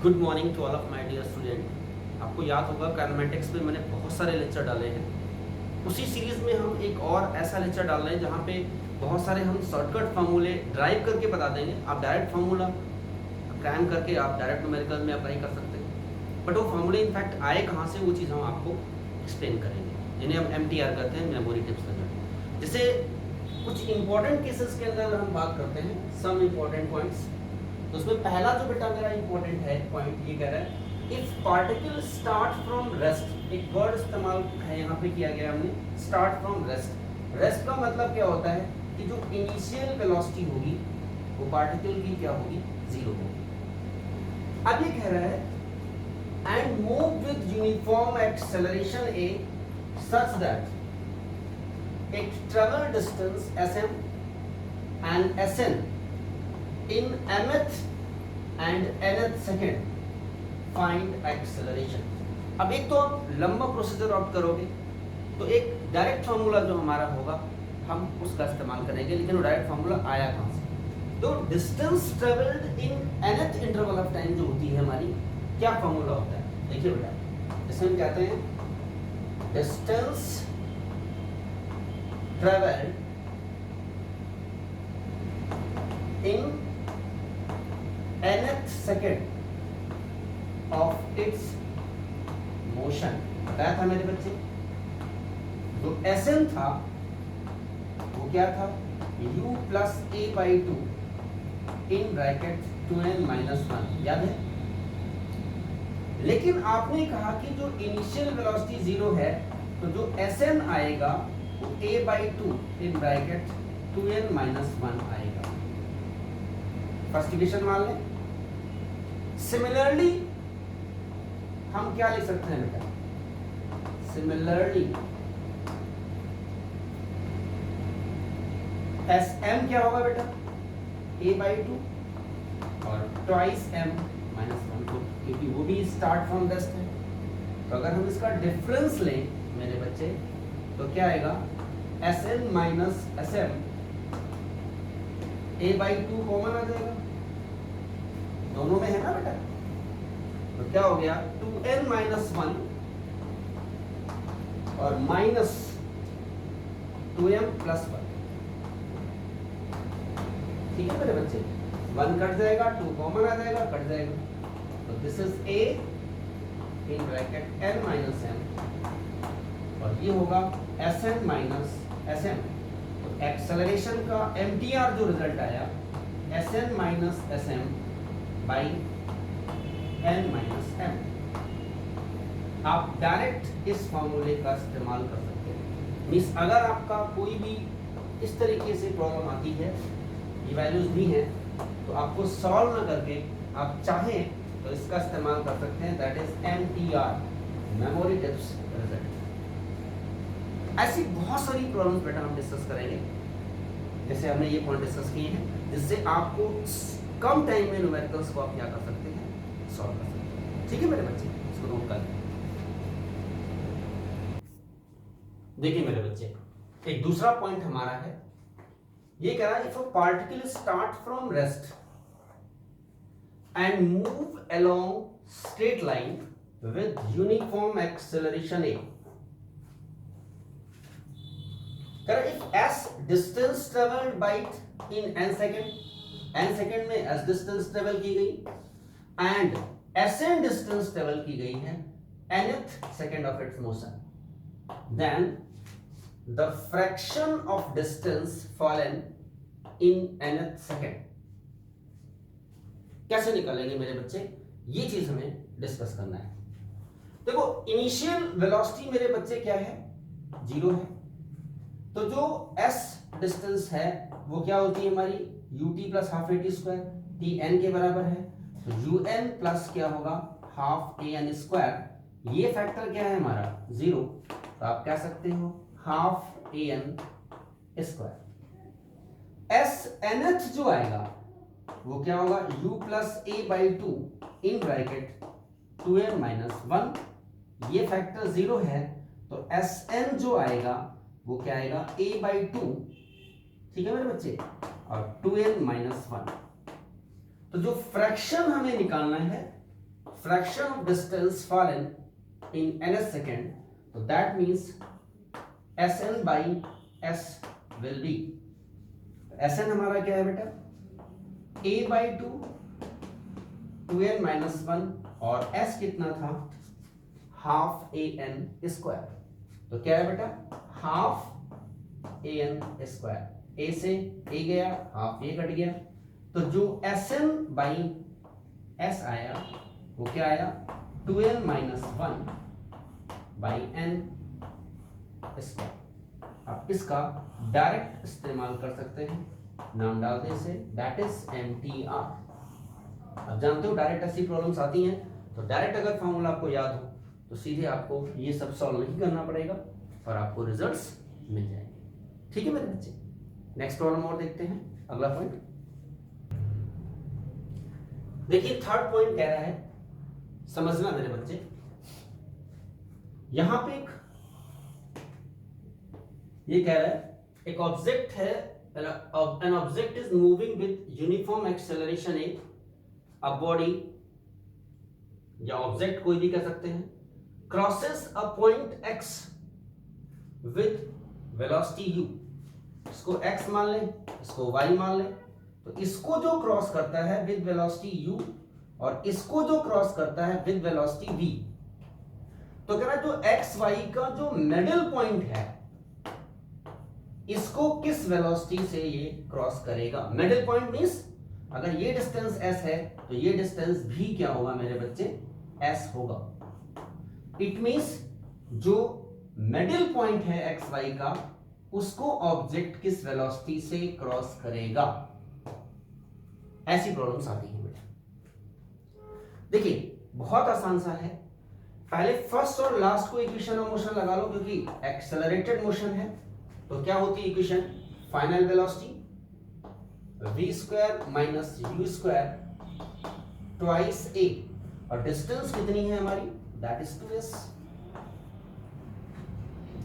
Good morning to all of my dear student. आपको याद होगा काइनेमेटिक्स में मैंने बहुत सारे लेक्चर डाले हैं। उसी सीरीज़ में हम एक और ऐसा लेक्चर डाल रहे हैं जहाँ पे बहुत सारे हम शॉर्टकट फार्मूले ड्राइव करके बता देंगे। आप डायरेक्ट फार्मूला क्रैम करके आप डायरेक्ट न्यूमेरिकल में अप्लाई कर सकते हैं, बट वो फार्मूले इनफैक्ट आए कहाँ से वो चीज़ हम आपको एक्सप्लेन करेंगे, जिन्हें हम MTR कहते हैं, मेमोरी टिप्स मेथड। जैसे कुछ इंपॉर्टेंट केसेस के अंदर हम बात करते हैं, सम इंपॉर्टेंट पॉइंट्स। तो उसमें पहला जो बेटा मेरा इंपॉर्टेंट है पॉइंट, ये कह रहा है if particle start from rest. एक वर्ड इस्तेमाल है यहाँ पे किया गया हमने, स्टार्ट फ्रॉम रेस्ट। रेस्ट का मतलब क्या होता है कि जो इनिशियल वेलोसिटी होगी वो पार्टिकल की क्या होगी, जीरो होगी। अब ये कह रहा है and move with uniform acceleration a such that it travel distance sm and sn in mth and nth second, find acceleration। अब एक तो आप लंबा प्रोसीजर ऑप्ट करोगे तो एक डायरेक्ट फार्मूला जो हमारा होगा हम उसका इस्तेमाल करेंगे, लेकिन वो डायरेक्ट फार्मूला आया कहाँ से? तो distance travelled in nth interval of time जो होती है हमारी, क्या फार्मूला होता है? देखिए बेटा, इसे हम कहते हैं distance travelled in nth second of its motion. बताया था मेरे बच्चे, जो Sn था वो क्या था, u plus a by to in bracket 2n minus 1, याद है? लेकिन आपने कहा कि जो इनिशियल वेलोसिटी जीरो है तो जो Sn आएगा वो a by to in bracket 2n minus 1 आएगा। फर्स्ट इक्वेशन मान लें। सिमिलरली हम क्या लिख सकते हैं बेटा, सिमिलरली Sm क्या होगा बेटा, a बाई टू और ट्वाइस m माइनस 1, क्योंकि वो भी स्टार्ट फ्रॉम रेस्ट है। तो अगर हम इसका डिफरेंस लें मेरे बच्चे तो क्या आएगा, Sn minus Sm, a by two common आ जाएगा, दोनों में है ना बेटा। तो क्या हो गया, 2n माइनस 1 और माइनस 2m प्लस 1। ठीक है मेरे बच्चे, 1 कट जाएगा, 2 कॉमन आ जाएगा, कट जाएगा। तो this is a in bracket n minus m और ये होगा Sn माइनस Sm। तो एक्सेलरेशन का MTR जो रिजल्ट आया, Sn minus Sm by n minus m। आप डायरेक्ट इस फॉर्मूले का इस्तेमाल कर सकते हैं। मींस अगर आपका कोई भी इस तरीके से प्रॉब्लम आती है, ये वैल्यूज भी हैं, तो आपको सॉल्व ना करके आप चाहें तो इसका इस्तेमाल कर सकते हैं, that is MTR, memory tips result. ऐसी बहुत सारी प्रॉब्लम्स बेटा हम डिस्कस करेंगे, जैसे हमने ये पॉइंट डिस्कस किए हैं, जिससे आपको कम टाइम में न्यूमेरिकल्स को आप क्या कर सकते हैं, सॉल्व कर सकते हैं। ठीक है मेरे बच्चे, इसको नोट कर लें। देखिए मेरे बच्चे, एक दूसरा पॉइंट हमारा है, ये कह रहा है if a particle start from rest and move along straight line with uniform acceleration a, कह रहा है if s distance travelled by in n second में s डिस्टेंस ट्रेवल की गई एंड Sn डिस्टेंस ट्रेवल की गई है nth second of its motion, then the fraction of distance fallen in nth second। कैसे निकालेंगे मेरे बच्चे, ये चीज हमें डिस्कस करना है। देखो इनिशियल वेलोसिटी मेरे बच्चे क्या है, जीरो है। तो जो s डिस्टेंस है वो क्या होती है हमारी, ut plus half at square, t n के बराबर है। तो un प्लस क्या होगा, हाफ an स्क्वायर। ये फैक्टर क्या है हमारा, जीरो, तो आप कह सकते हो half an square. S nth जो आएगा वो क्या होगा, u plus a by to in bracket 2n minus 1। ये फैक्टर जीरो है तो Sn जो आएगा वो क्या आएगा, a बाई टू, ठीक है मेरे बच्चे, और 2n माइनस 1। तो जो फ्रैक्शन हमें निकालना है fraction of distance fallen in ns second, so that means Sn by S will be, Sn हमारा क्या है बेटा, a by 2 2n minus 1 और s कितना था, हाफ an स्क्वायर, तो क्या है बेटा, हाफ an स्क्वायर, a से a गया, हाफ ये कट गया, तो जो Sn by S आया वो क्या आया, 2n minus 1 by n square. आप इसका डायरेक्ट इस्तेमाल कर सकते हैं, नाम डाल दें इसे, दैट इज MTR। आप जानते हो डायरेक्ट ऐसी प्रॉब्लम्स आती हैं, तो डायरेक्ट अगर फॉर्मूला आपको याद हो तो सीधे आपको ये सब सॉल्व नहीं करना पड़ेगा और आपको रिजल्ट्स मिल जाएंगे। ठीक है मेरे बच्चे, नेक्स्ट प्रॉब्लम और देखते हैं, अगला पॉइंट देखिए। थर्ड पॉइंट कह रहा है, समझना मेरे बच्चे, यहां पे ये कह रहा है एक ऑब्जेक्ट है, an object is moving with uniform acceleration A, a body या ऑब्जेक्ट कोई भी कह सकते हैं, crosses a point x with velocity u, इसको x मान लें, इसको y मान लें, तो इसको जो क्रॉस करता है विद वेलोसिटी u और इसको जो क्रॉस करता है विद वेलोसिटी v, तो कह रहा है जो x y का जो मिडिल पॉइंट है इसको किस वेलोसिटी से ये क्रॉस करेगा। मिडिल पॉइंट मींस अगर ये डिस्टेंस s है तो ये डिस्टेंस भी क्या होगा मेरे बच्चे, s होगा। इट मींस जो मिडिल पॉइंट है एक्स वाई का उसको ऑब्जेक्ट किस वेलोसिटी से क्रॉस करेगा, ऐसी प्रॉब्लम्स आती हैं बेटा। देखिए बहुत आसान सा है, पहले फर्स्ट और लास्ट को इक्वेशन ऑफ मोशन लगा लो, क्योंकि एक्सेलरेटेड मोशन है तो क्या होती है equation, final velocity v square minus u square twice a, और डिस्टेंस कितनी है हमारी, दैट इज 2s,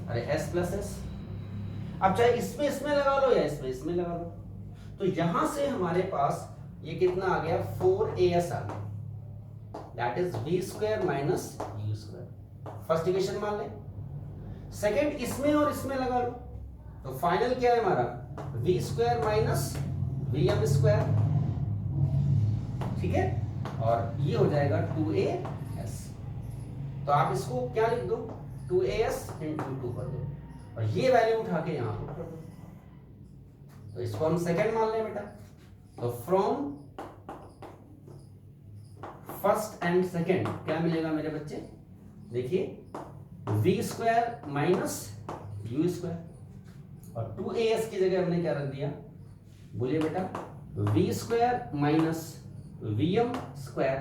अरे s प्लस s। अब चाहे इसमें लगा लो या इसमें लगा लो, तो यहां से हमारे पास ये कितना आ गया, 4as आ गया, that is v square minus u square. First equation मान ले। सेकंड इसमें और इसमें लगा लो, तो फाइनल क्या है हमारा, v square minus vm square, ठीक है, और ये हो जाएगा 2as। तो आप इसको क्या लिख दो, 2as इंटू 2 कर दो और ये वैल्यू उठा के यहां पर कर दो, तो इसको हम सेकंड मान लें बेटा। तो फ्रॉम फर्स्ट एंड सेकंड क्या मिलेगा मेरे बच्चे, देखिए v square minus u square और 2as की जगह हमने क्या रख दिया, बोलिए बेटा, v square minus vm square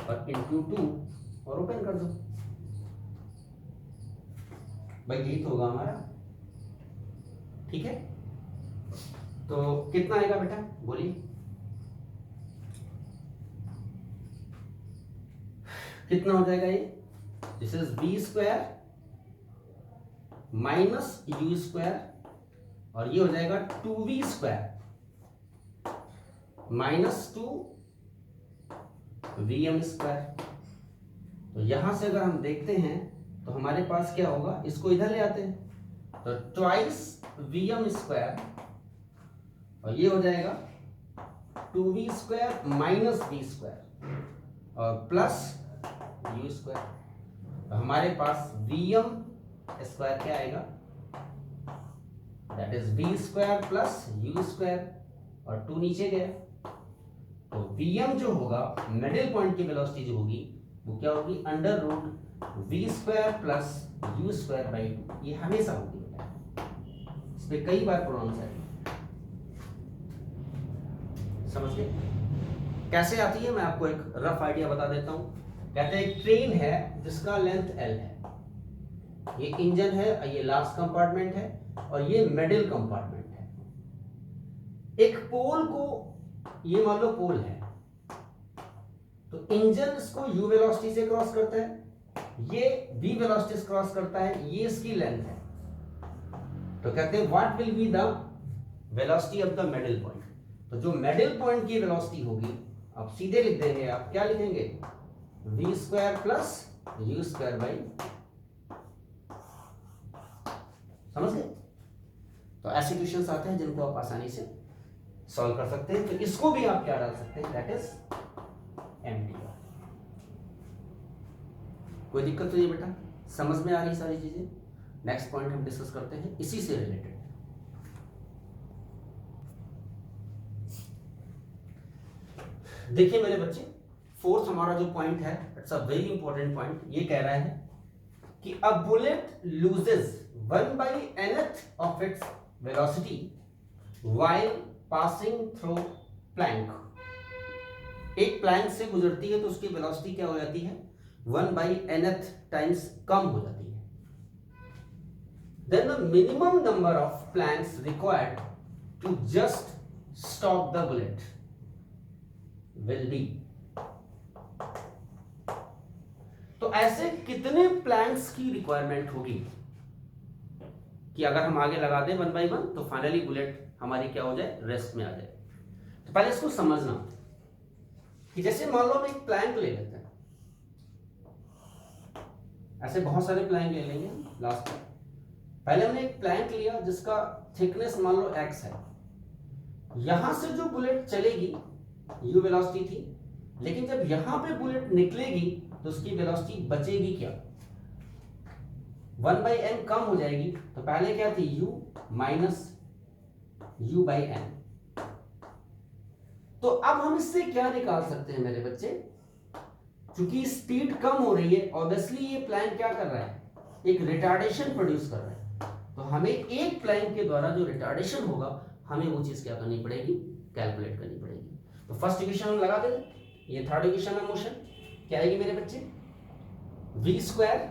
और इंटू 2 और ओपन कर दो, भाई यही तो होगा हमारा। ठीक है, तो कितना आएगा बेटा, बोलिए कितना हो जाएगा ये, this is v square minus u square और ये हो जाएगा 2v square minus 2vm square. तो यहां से अगर हम देखते हैं तो हमारे पास क्या होगा, इसको इधर ले आते हैं, तो ट्वाइस vm स्क्वायर और ये हो जाएगा 2v square minus v square और प्लस u स्क्वायर। तो हमारे पास vm स्क्वायर क्या आएगा, that is v square plus u square और 2 नीचे गया, तो vm जो होगा मिडिल पॉइंट की वेलोसिटी जो होगी वो क्या होगी, under root v square plus u square by 2, ये हमेशा होगी बेटा, इस पे कई बार प्रॉब्लम्स आएगी, समझ गए कैसे आती है। मैं आपको एक रफ आइडिया बता देता हूं। कहते हैं एक ट्रेन है जिसका लेंथ l है, ये इंजन है, ये लास्ट कंपार्टमेंट है और ये मिडिल कंपार्टमेंट है। एक पोल को, ये मान लो पोल है, तो इंजन इसको u वेलोसिटी से क्रॉस करता है, ये v वेलोसिटी से क्रॉस करता है, ये इसकी लेंथ है। तो कहते हैं what will be the velocity of the middle point. तो जो मिडिल पॉइंट की वेलोसिटी होगी आप सीधे लिख देंगे, आप क्या लिखेंगे, V square plus U square by, समझ गए? तो ऐसे क्वेश्चंस आते हैं जिनको आप आसानी से सॉल्व कर सकते हैं। तो इसको भी आप क्या डाल सकते हैं, दैट इज एमडीआर। कोई दिक्कत तो नहीं बेटा, समझ में आ रही सारी चीजें? नेक्स्ट पॉइंट हम डिस्कस करते हैं इसी से रिलेटेड। देखिए मेरे बच्चे, फोर्थ हमारा जो पॉइंट है, it's a very important point. ये कह रहा है कि a bullet loses 1/nth of its velocity while passing through plank. एक प्लैंक से गुजरती है तो उसकी वेलोसिटी क्या हो जाती है, 1/nth टाइम्स कम हो जाती है। Then the minimum number of planks required to just stop the bullet will be। तो ऐसे कितने प्लैंक्स की रिक्वायरमेंट होगी कि अगर हम आगे लगा दें 1/1 तो फाइनली बुलेट हमारी क्या हो जाए, रेस्ट में आ जाए। तो पहले इसको समझना कि जैसे मान लो हम एक प्लैंक ले लेते हैं, ऐसे बहुत सारे प्लैंक ले लेंगे लास्ट में। पहले हमने एक प्लैंक लिया जिसका थिकनेस मान लो x है, यहां से जो बुलेट चलेगी u वेलोसिटी थी, लेकिन जब यहां पे बुलेट निकलेगी तो उसकी वेलोसिटी बचेगी क्या, 1/n कम हो जाएगी। तो पहले क्या थी, u माइनस u/n। तो अब हम इससे क्या निकाल सकते हैं मेरे बच्चे, क्योंकि स्पीड कम हो रही है, ऑब्वियसली ये प्लैंक क्या कर रहा है, एक रिटार्डेशन प्रोड्यूस कर रहा है। तो हमें एक प्लैंक के द्वारा जो रिटार्डेशन होगा, हमें वो चीज क्या करनी पड़ेगी, कैलकुलेट करनी पड़ेगी। तो फर्स्ट इक्वेशन हम लगा देंगे, ये थर्ड इक्वेशन है मोशन, क्या आएगी मेरे बच्चे, v square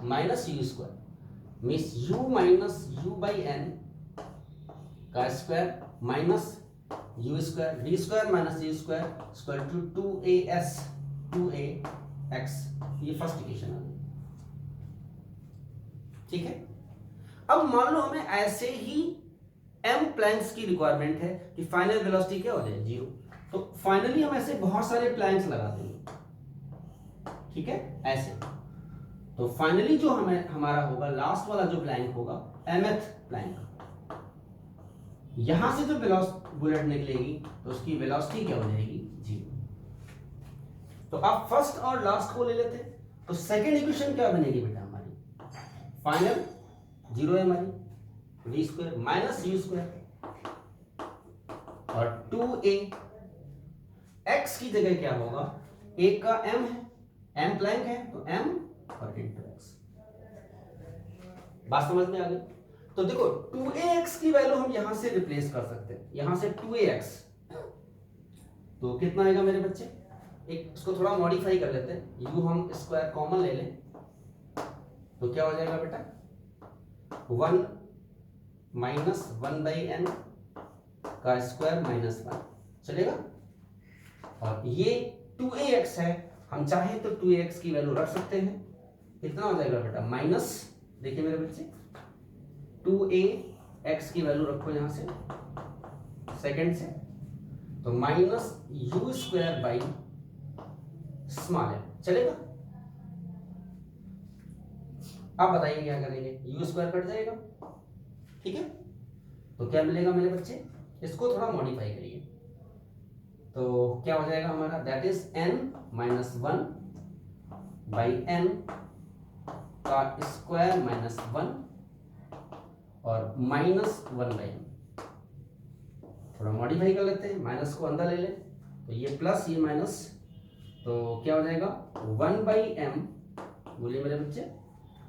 minus U square means u minus u/n का square minus U square, v square minus U square equal to 2as 2ax। ये फर्स्ट इक्वेशन आ गई, ठीक है। अब मान लो हमें ऐसे ही m प्लैंक्स की रिक्वायरमेंट है कि फाइनल वेलोसिटी क्या हो जाए, 0। तो फाइनली हम ऐसे बहुत सारे प्लैंक्स लगा देंगे, ठीक है, ऐसे। तो फाइनली जो हमें हमारा होगा, लास्ट वाला जो प्लैंक होगा, mth प्लैंक, यहां से जो बुलेट निकलेगी तो उसकी वेलोसिटी क्या हो जाएगी, 0। तो आप फर्स्ट और लास्ट को ले लेते हैं, तो सेकेंड इक्वेशन क्या बनेगी बेटा हमारी, फाइनल 0 है हमारी, v square minus U square और 2a, x की जगह क्या होगा, एक का m है, m प्लैंक है तो m और इंटू x। बात समझ में आ गई? तो देखो 2ax की वैल्यू हम यहां से रिप्लेस कर सकते हैं, यहां से 2ax, तो कितना आएगा मेरे बच्चे, एक इसको थोड़ा मॉडिफाई कर लेते हैं, u हम स्क्वायर कॉमन ले लें तो क्या हो जाएगा बेटा, 1 माइनस 1/n का स्क्वायर माइनस 1 चलेगा। और ये 2ax है, हम चाहे तो 2ax की वैल्यू रख सकते हैं, कितना हो जाएगा बेटा, माइनस, देखिए मेरे बच्चे 2ax की वैल्यू रखो यहां से सेकंड से, तो minus U square by small m चलेगा। आप बताइए क्या करेंगे, यू स्क्वायर कट जाएगा, ठीक है। तो क्या मिलेगा मेरे बच्चे, इसको थोड़ा मॉडिफाई करिए, तो क्या हो जाएगा हमारा, that is n minus 1/n का स्क्वायर माइनस 1 और माइनस 1/n। थोड़ा मॉडिफाई कर लेते हैं, माइनस को अंदर ले लें तो ये प्लस ये माइनस, तो क्या हो जाएगा 1/m, बोलिए मेरे बच्चे,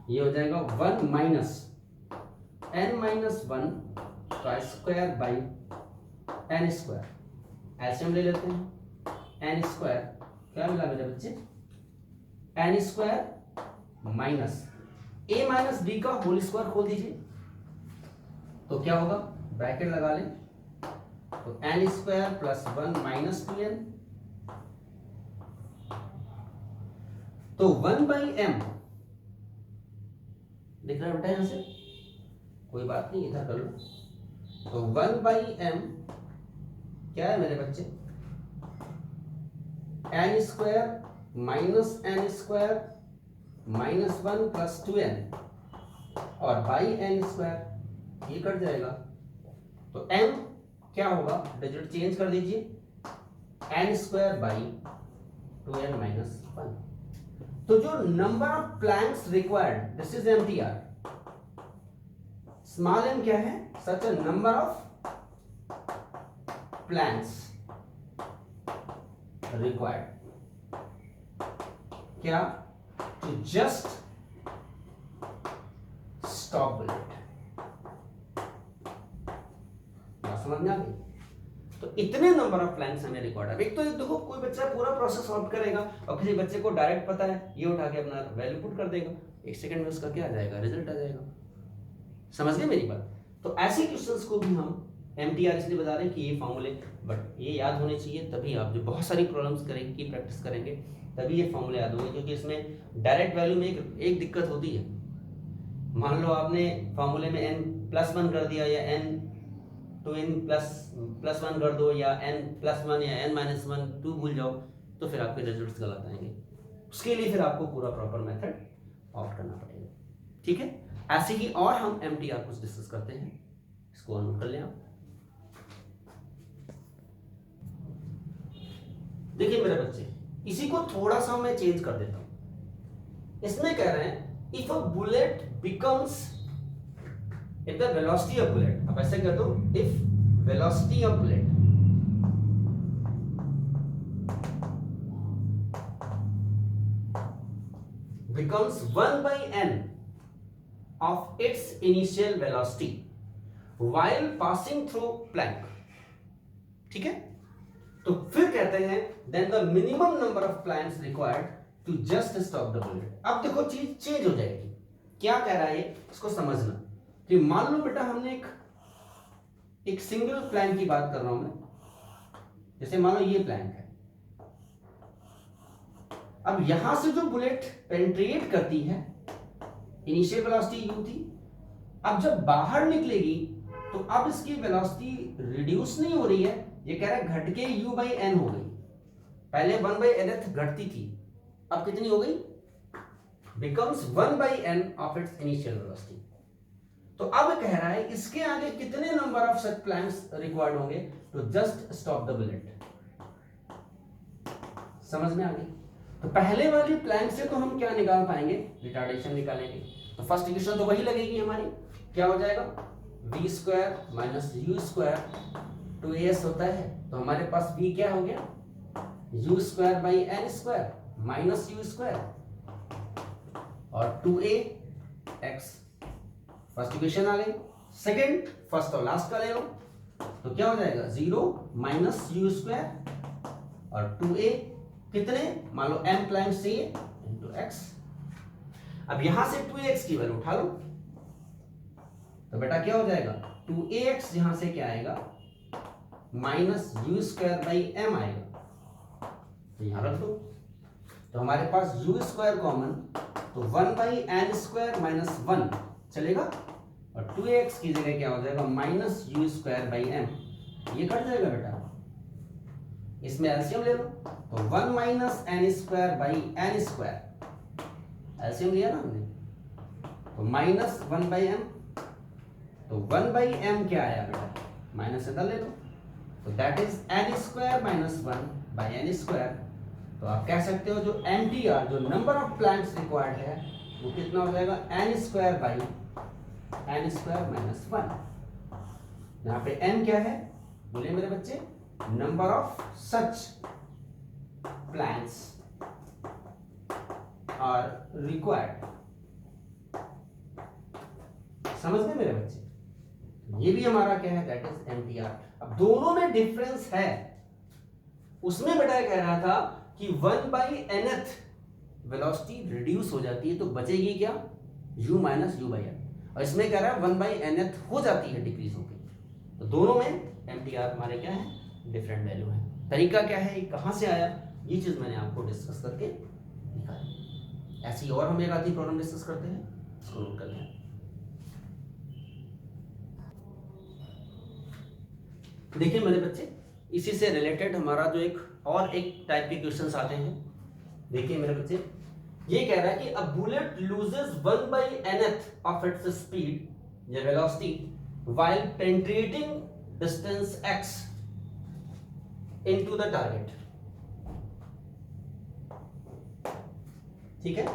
ये हो जाएगा 1 माइनस n माइनस 1 का स्क्वायर बाई n स्क्वायर, ऐसे हम ले लेते हैं, n स्क्वायर क्या मिला मेरे बच्चे, n square minus a minus b का होल स्क्वायर खोल दीजिए, तो क्या होगा, ब्रैकेट लगा लें, तो n square plus 1 minus 2n, तो 1/m दिख रहा है बेटा यहां से, कोई बात नहीं इधर कर लो, तो 1/m क्या है मेरे बच्चे, n square minus N square minus 1 plus 2n और बाई एन स्क्वायर, ये कट जाएगा तो m क्या होगा, डिजिट चेंज कर दीजिए, N square by 2n minus 1। तो जो number of planks required, this is MTR, small m क्या है, such a number of planks required, क्या, टू जस्ट स्टॉप बुलेट। समझ में आ गई? तो इतने नंबर ऑफ प्लैंक्स हमें रिकॉर्ड है। एक तो देखो कोई बच्चा पूरा प्रोसेस सॉल्व करेगा और किसी बच्चे को डायरेक्ट पता है, ये उठा के अपना वैल्यू पुट कर देगा, 1 सेकंड में उसका क्या आ जाएगा, रिजल्ट आ जाएगा। समझ गए मेरी बात? तो ऐसे क्वेश्चंस को भी हम एमटीआर इसलिए बता रहे हैं कि ये फॉर्मूले, बट ये याद होने चाहिए, तभी आप जो बहुत सारी प्रॉब्लम्स करेंगे की प्रैक्टिस करेंगे तभी ये फॉर्मूले याद होंगे, क्योंकि इसमें डायरेक्ट वैल्यू में एक दिक्कत होती है। मान लो आपने फॉर्मूले में n+1 कर दिया या n+1 कर दो या n+1 या n-1 2 भूल जाओ, तो फिर आपके रिजल्ट्स गलत आएंगे। उसके लिए फिर आपको पूरा प्रॉपर मेथड ऑप्ट करना पड़ेगा। ठीक है, ऐसे ही और हम एमटीआर कुछ डिस्कस करते हैं, इसको नोट कर लें आप। देखिए मेरे बच्चे, इसी को थोड़ा सा मैं चेंज कर देता हूं। इसमें कह रहे हैं if a bullet becomes, if the velocity of bullet, अब ऐसे कर दो, if velocity of bullet becomes 1 by n of its initial velocity while passing through plank, ठीक है, तो फिर कहते हैं then the minimum number of planks required to just stop the bullet। अब देखो चीज चेंज हो जाएगी। क्या कह रहा है इसको समझना, कि मान लो बेटा हमने एक सिंगल प्लैंक की बात कर रहा हूं मैं, जैसे मान लो ये प्लैंक है, अब यहां से जो बुलेट पेनिट्रेट करती है, इनिशियल वेलोसिटी u थी, अब जब बाहर निकलेगी तो अब इसकी वेलोसिटी रिड्यूस नहीं हो रही है, ये कह रहा है घट के u बाई एन हो गई। पहले 1 बाई nth घटती थी, अब कितनी हो गई, becomes 1 by n of its initial velocity. तो अब कह रहा है इसके आगे कितने number of such planks required होंगे to just stop the bullet. समझ में आ गई? तो पहले वाली प्लैंक से तो हम क्या निकाल पाएंगे, रिटार्डेशन निकालेंगे। तो फर्स्ट इक्वेशन तो वही लगेगी हमारी, क्या हो जाएगा, v square minus u square 2as होता है, तो हमारे पास v क्या हो गया, u square by N square minus u square और 2ax। फर्स्ट इक्वेशन आ गई। सेकंड, फर्स्ट और लास्ट का ले लो, तो क्या हो जाएगा, 0 माइनस u स्क्वायर और 2a कितने, मान लो m प्लैंक्स चाहिए इंटू x। अब यहां से 2ax की वैल्यू उठा लो, तो बेटा क्या हो जाएगा, 2ax यहां से क्या आएगा, minus u square by m आएगा, तो यहां रख दो, तो हमारे पास u स्क्वायर कॉमन, तो 1 बाई एन स्क्वायर माइनस 1 चलेगा, और 2ax की जगह क्या हो जाएगा, minus u square by m, ये कट जाएगा बेटा, इसमें एलसीएम ले लो, तो 1 minus N square by N square, LCM लिया ना हमने, तो माइनस 1 बाई एम, तो 1 बाई एम क्या आया बेटा, माइनस इधर ले लो, तो that is N square minus 1 by N square. तो आप कह सकते हो जो एमटीआर, जो नंबर ऑफ प्लैंक्स रिक्वायर्ड है, वो कितना हो जाएगा, N square by N square minus 1। यहाँ पे एम क्या है, बोले मेरे बच्चे, number of such planks are required. समझ गए मेरे बच्चे? ये भी हमारा क्या है, दैट इज एमटीआर। अब दोनों में डिफरेंस है, उसमें बेटा कह रहा था कि 1 बाई nth वेलोसिटी रिड्यूस हो जाती है, तो बचेगी क्या, u minus u by N, और इसमें कह रहा है 1 बाई nth हो जाती है डिक्रीज होकर। तो दोनों में एमटीआर हमारे क्या है, डिफरेंट वैल्यू है। तरीका क्या है, कहां से आया, ये चीज मैंने आपको डिस्कस करके दिखाई। ऐसी और हम एक आधी प्रॉब्लम डिस्कस करते हैं, इसको नोट कर लें। देखिए मेरे बच्चे, इसी से रिलेटेड हमारा जो एक टाइप के क्वेश्चंस आते हैं, देखिए मेरे बच्चे, ये कह रहा है कि a bullet loses 1/nth of its speed या velocity while penetrating distance x into the target. ठीक है,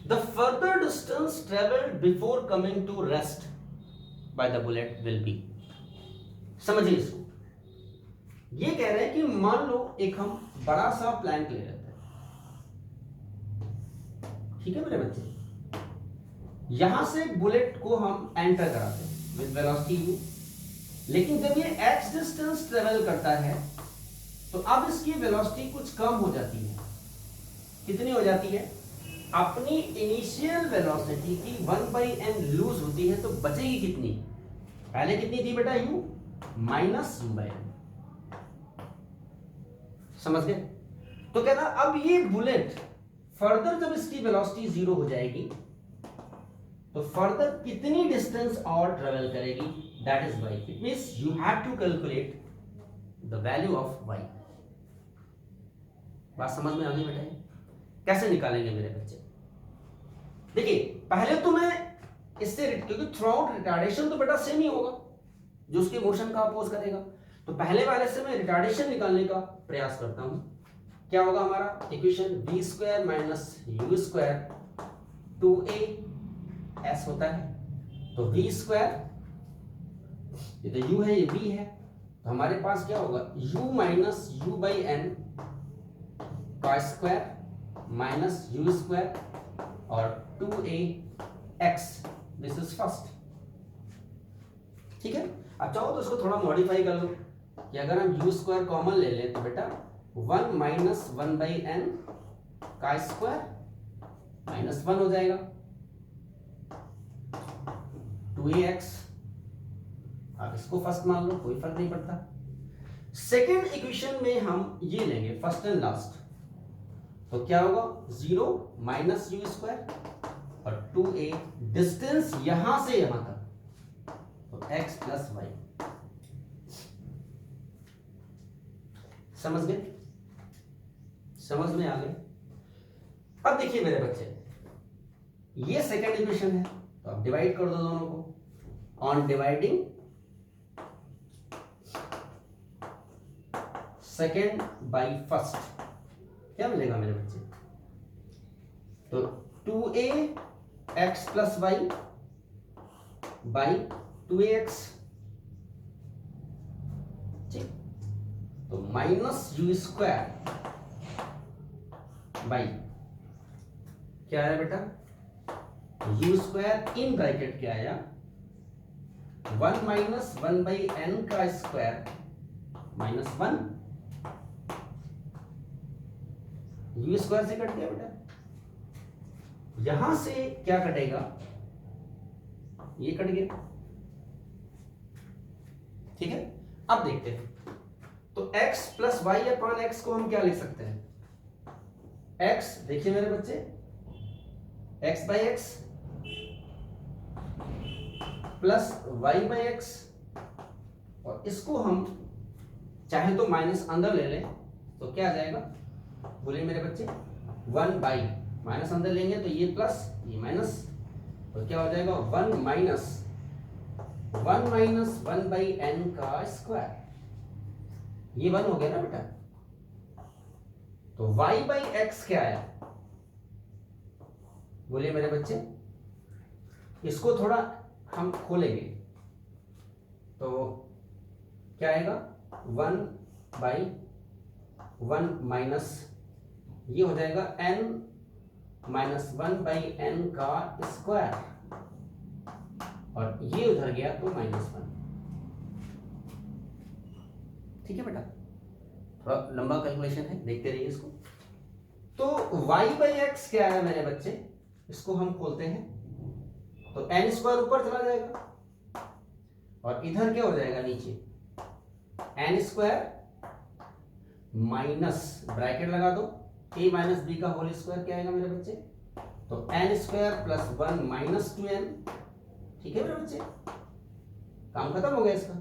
the further distance travelled before coming to rest by the bullet will be. समझिए इसको, ये कह रहे हैं कि मान लो एक हम बड़ा सा प्लैंक ले लेते हैं। ठीक है मेरे बच्चे, यहां से बुलेट को हम एंटर कराते हैं विद वेलोसिटी u, लेकिन जब ये x डिस्टेंस ट्रेवल करता है तो अब इसकी वेलोसिटी कुछ कम हो जाती है। कितनी हो जाती है? अपनी इनिशियल वेलोसिटी की 1/n लूज होती है, तो बचेगी कितनी? पहले कितनी थी बेटा u माइनस u/n। समझ गए? तो कहना अब ये बुलेट फर्दर जब इसकी वेलोसिटी 0 हो जाएगी तो फर्दर कितनी डिस्टेंस और ट्रेवल करेगी? That is y। It means you have to calculate the value of y। बात समझ में आ गई बेटा? कैसे निकालेंगे मेरे बच्चे? देखिए पहले तो मैं इससे, क्योंकि थ्रू आउट रिटार्डेशन तो बेटा सेम ही होगा जो उसके मोशन का अपोज करेगा, तो पहले वाले से मैं रिटार्डेशन निकालने का प्रयास करता हूं। क्या होगा हमारा equation? v square minus u square 2as होता है। तो v स्क्वायर, ये तो u है, ये v है, तो हमारे पास क्या होगा? u माइनस u/n का स्क्वायर माइनस u स्क्वायर और 2ax, दिस इज फर्स्ट। ठीक है, अब चाहो तो इसको थोड़ा मॉडिफाई कर लो कि अगर हम u स्क्वायर कॉमन ले लें तो बेटा 1 माइनस 1/n का स्क्वायर माइनस 1 हो जाएगा 2ax। अब इसको फर्स्ट मान लो, कोई फर्क नहीं पड़ता। सेकेंड इक्वेशन में हम ये लेंगे फर्स्ट एंड लास्ट, तो क्या होगा? 0 माइनस u स्क्वायर और 2a, डिस्टेंस यहां से यहां तक, तो x प्लस y। समझ गए? समझ में आ गए? अब देखिए मेरे बच्चे, ये सेकेंड इक्वेशन है, तो अब डिवाइड कर दो दोनों को। On dividing second by first क्या मिलेगा मेरे बच्चे? तो 2ax plus y by 2ax, ठीक, तो माइनस u स्क्वायर बाई क्या आया बेटा? u स्क्वायर इन ब्रैकेट क्या आया? 1 माइनस 1/n का स्क्वायर माइनस 1, u स्क्वायर से कट गया बेटा। यहां से क्या कटेगा? ये कट गया। ठीक है, अब देखते हैं। तो x plus Y upon X को हम क्या लिख सकते हैं? x, देखिए मेरे बच्चे, x by X plus Y by X, और इसको हम चाहे तो माइनस अंदर ले लें तो क्या आ जाएगा? बोलिए मेरे बच्चे, 1 बाई, माइनस अंदर लेंगे तो ये प्लस ये माइनस, तो क्या हो जाएगा? 1 माइनस 1/n का स्क्वायर, ये 1 हो गया ना बेटा। तो y बाई एक्स क्या आया? बोलिए मेरे बच्चे, इसको थोड़ा हम खोलेंगे तो क्या आएगा? 1/1 माइनस ये हो जाएगा n माइनस 1/n का स्क्वायर, और ये उधर गया तो -1। ठीक है बेटा, थोड़ा लंबा कैलकुलेशन है, देखते रहिए इसको। तो y बाई एक्स क्या है मेरे बच्चे? इसको हम खोलते हैं तो n स्क्वायर ऊपर चला जाएगा और इधर क्या हो जाएगा? नीचे n स्क्वायर माइनस ब्रैकेट लगा दो a माइनस बी का होल स्क्वायर क्या आएगा मेरे बच्चे? तो n square plus 1 minus 2n। ठीक है मेरे बच्चे, काम खत्म हो गया इसका,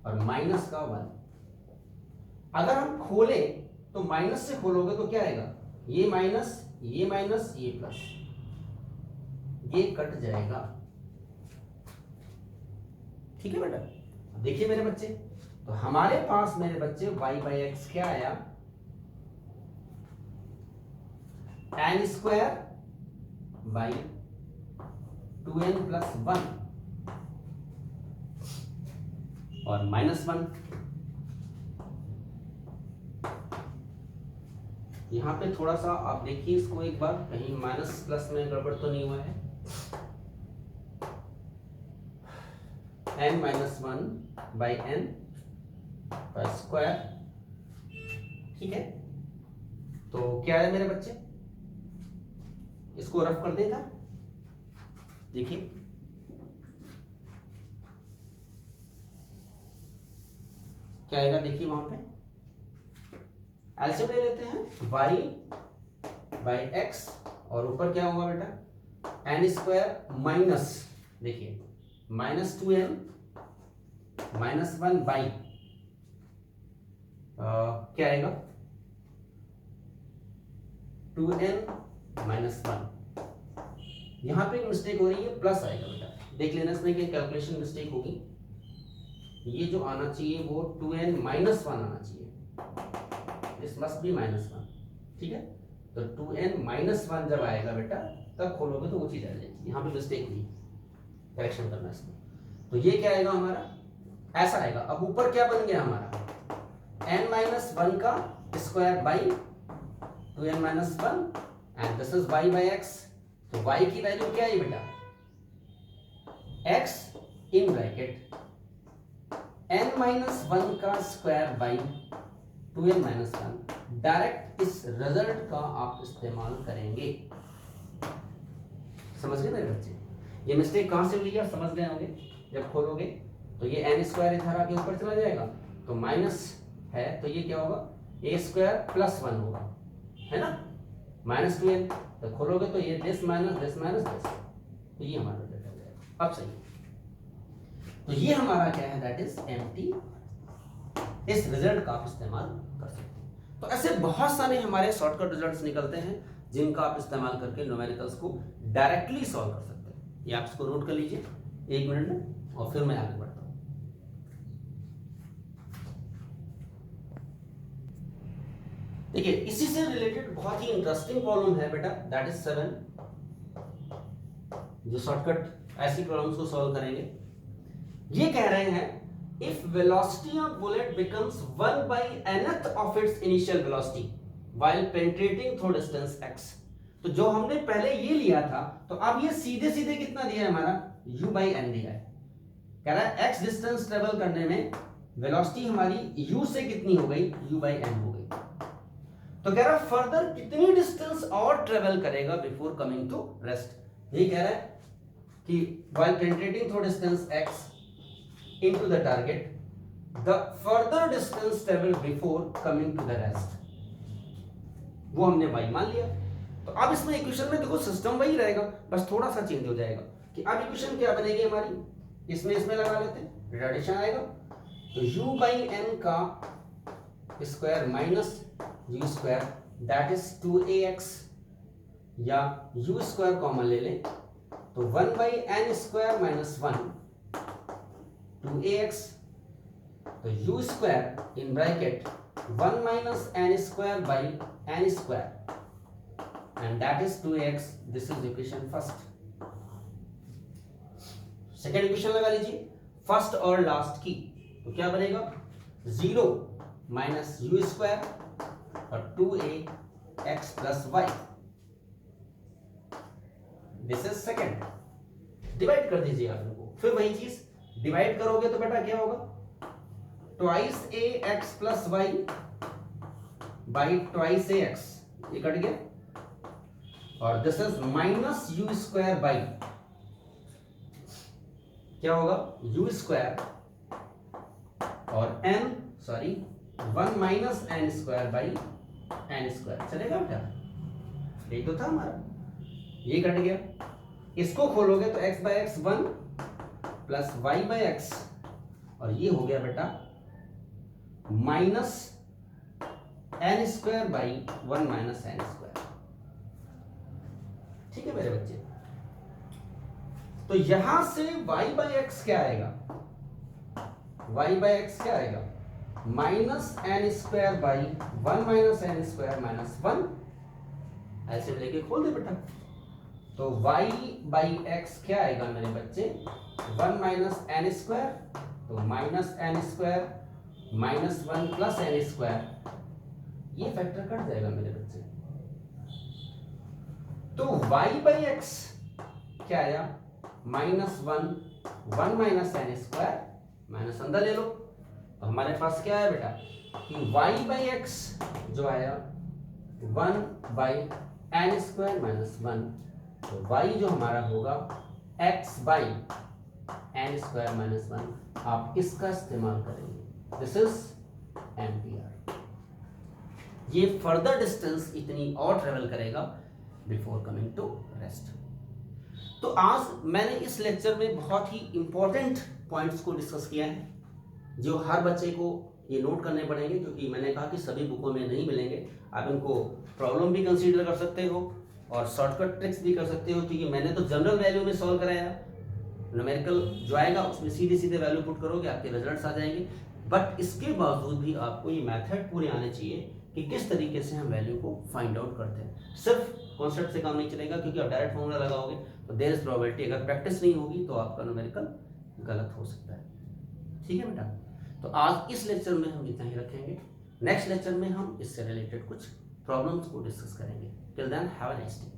और माइनस का 1। अगर हम खोले तो माइनस से खोलोगे तो क्या आएगा? ये माइनस, ये माइनस, ये प्लस, ये कट जाएगा। ठीक है बेटा, देखिए मेरे बच्चे, तो हमारे पास मेरे बच्चे y बाई एक्स क्या आया, N square by 2n plus 1 और -1। यहां पे थोड़ा सा आप देखिए इसको एक बार, कहीं माइनस प्लस में गड़बड़ तो नहीं हुआ है। n माइनस 1 बाई n का स्क्वायर। ठीक है, तो क्या है मेरे बच्चे, इसको रफ कर देगा। देखिए क्या आएगा, देखिए वहां पे एलसीएम ले लेते हैं, y बाई एक्स और ऊपर क्या होगा बेटा, एन स्क्वायर माइनस, देखिए -2n -1 बाई क्या आएगा 2n माइनस 1। यहां पे एक मिस्टेक हो रही है, प्लस आएगा बेटा, देख लेना इसमें कि कैलकुलेशन मिस्टेक होगी। ये जो आना चाहिए वो 2n माइनस 1 आना चाहिए, दिस मस्ट बी -1। ठीक है, तो 2n माइनस 1 जब आएगा बेटा तब खोलोगे तो वो चीज आ जाएगी। यहाँ पे मिस्टेक हुई, करेक्शन करना इसको। तो ये क्या आएगा हमारा, ऐसा आएगा। अब ऊपर क्या बन गया हमारा, n माइनस 1 का square by 2n minus 1 and this is y by x. तो y की वैल्यू क्या है बेटा, x in bracket n minus 1 का square by 2n minus 1। Direct इस रिजल्ट का आप इस्तेमाल करेंगे। समझ गए मेरे बच्चे, ये मिस्टेक कहां से हुई है समझ गए होंगे। जब खोलोगे तो ये n स्क्वायर इधर आके ऊपर चला जाएगा, तो माइनस है तो ये क्या होगा, a स्क्वायर प्लस 1 होगा, है ना, -2n। तो खोलोगे तो ये this minus this minus this, तो ये हमारा रिजल्ट हो जाएगा। अब सही, तो ये हमारा क्या है, दैट इज एम्प्टी। इस रिजल्ट का आप इस्तेमाल कर सकते हैं। तो ऐसे बहुत सारे हमारे शॉर्टकट रिजल्ट्स निकलते हैं जिनका आप इस्तेमाल करके न्यूमेरिकल्स को डायरेक्टली सॉल्व कर सकते हैं। ये आप इसको नोट कर लीजिए 1 मिनट में, और फिर मैं आगे बढ़ता हूं। देखिए इसी से रिलेटेड बहुत ही इंटरेस्टिंग प्रॉब्लम है बेटा, दैट इज 7, जो शॉर्टकट ऐसी प्रॉब्लम्स को सॉल्व करेंगे। ये कह रहे हैं if velocity of bullet becomes 1 by nth of its initial velocity while penetrating through distance x। तो जो हमने पहले ये लिया था, तो अब ये सीधे सीधे कितना दिया है हमारा, u by n दिया है। कह रहा है x डिस्टेंस ट्रेवल करने में वेलोसिटी हमारी u से कितनी हो गई, u by n हो गई। तो कह रहा है फर्दर कितनी डिस्टेंस और ट्रेवल करेगा बिफोर कमिंग टू रेस्ट। यही कह रहा है कि while penetrating through distance x into the target, the further distance traveled before coming to the rest, वो हमने y मान लिया। तो अब इसमें इक्वेशन में देखो सिस्टम वही रहेगा, बस थोड़ा सा चेंज हो जाएगा कि अब इक्वेशन क्या बनेगी हमारी, इसमें लगा लेते हैं, रिटार्डेशन आएगा। तो u by n का square minus u square that is 2ax, या u स्क्वायर कॉमन ले लें तो 1 by n square minus 1 2ax, तो u square in bracket 1 minus n square by n square and that is 2ax। This is equation first. Second equation लगा लीजिए first और last की, तो क्या बनेगा 0 माइनस u स्क्वायर और 2ax plus y। This is second. Divide कर दीजिए आप इनको, फिर वही चीज डिवाइड करोगे तो बेटा क्या होगा, twice A X plus Y by twice A X, ये कट गया, और this is minus U square by क्या होगा, यू स्क्वायर और n sorry 1 minus n square by n square. चलेगा बेटा, यही तो था हमारा, ये कट गया। इसको खोलोगे तो x by X 1 plus Y by X, और ये हो गया बेटा minus N square by 1 minus N square. ठीक है मेरे बच्चे, तो यहां से y बाई एक्स क्या आएगा, y बाई एक्स क्या आएगा, minus N square by 1 minus N square minus 1। ऐसे लेके खोल दे बेटा, तो y बाई एक्स क्या आएगा मेरे बच्चे, 1 माइनस एन स्क्वायर, तो minus N square minus 1 plus N square, ये फैक्टर कट जाएगा मेरे बच्चे। तो y बाई एक्स क्या आया, minus 1 minus N square minus अंदर ले लो, तो हमारे पास क्या है बेटा कि y बाई एक्स जो आया 1 बाई एन स्क्वायर माइनस 1, तो y जो हमारा होगा x by N square minus 1। आप किसका इस्तेमाल करेंगे, दिस इज एम्पियर। ये फर्दर डिस्टेंस इतनी और ट्रेवल करेगा बिफोर कमिंग टू रेस्ट। तो आज मैंने इस लेक्चर में बहुत ही इंपॉर्टेंट पॉइंट्स को डिस्कस किया है, जो हर बच्चे को ये नोट करने पड़ेंगे, क्योंकि मैंने कहा कि सभी बुकों में नहीं मिलेंगे। आप इनको प्रॉब्लम भी कंसीडर कर सकते हो और शॉर्टकट ट्रिक्स भी कर सकते हो, क्योंकि मैंने तो जनरल वैल्यू में सॉल्व कराया, न्यूमेरिकल जो आएगा उसमें सीधे सीधे वैल्यू पुट करोगे, आपके रिजल्ट्स आ जाएंगे। बट इसके बावजूद भी आपको ये मेथड पूरे आने चाहिए कि किस तरीके से हम वैल्यू को फाइंड आउट करते हैं। सिर्फ कॉन्सेप्ट से काम नहीं चलेगा, क्योंकि आप डायरेक्ट फॉर्मूला लगाओगे तो देयर इज प्रोबेबिलिटी, अगर प्रैक्टिस नहीं होगी तो आपका न्यूमेरिकल गलत हो सकता है। ठीक है बेटा, तो आज इस लेक्चर में हम इतना ही रखेंगे। नेक्स्ट लेक्चर में हम इससे रिलेटेड कुछ प्रॉब्लम्स को डिस्कस करेंगे। Till then have a nice day.